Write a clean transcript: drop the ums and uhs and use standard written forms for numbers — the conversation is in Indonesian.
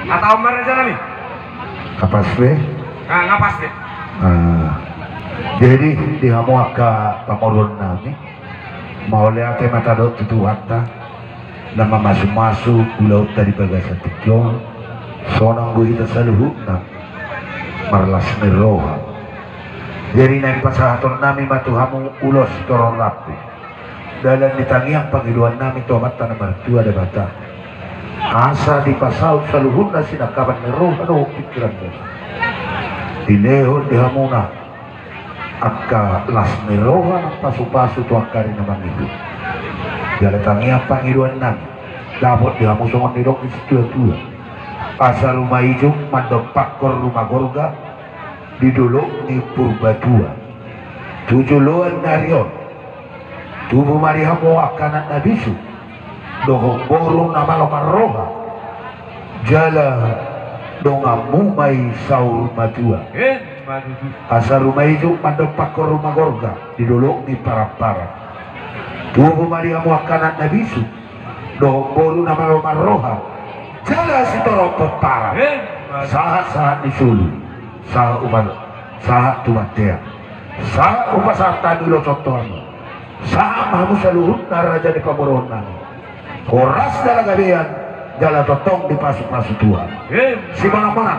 Atau umar aja nih? Kapas be? Ngapas deh. Jadi di hamuaka pamorun nami mau lihat mata dot itu wata nama masuk-masuk pulau tadi bagasan tikyon sonang gue kita saluhuk na marlas miroha jadi naik pasahaton nami matu hamu ulos toron rapi dalam ditangiang panggiluan nami tomat tanah mertua ada bata asa di pasal saluhuk na sinakaban miroha no pikiran mo dinehon di hamuna akka las miroha ng pasu-pasu tuang kari naman itu jalatannya panggiluan nami dapat dihamusungan nilong di situ pasar rumah hijau mandopak kor rumah gorga di dulu ni purbatua tujuan narion tubuh marihamu akanan nabisu dohong borong nama lomar roha jala dongamu mai saur matua asal rumah hijau mandopak kor rumah gorga di dulu ni para-para tubuh marihamu akanan nabisu dohong borong nama lomar roha jala sitoro pepara saat disulu saat umat saat tumatea saat umat saat tadi lo contohan saat mahu seluruh naraja di pemoronan koras dalam gabian jala totong di pasu-pasu tua si mana-mana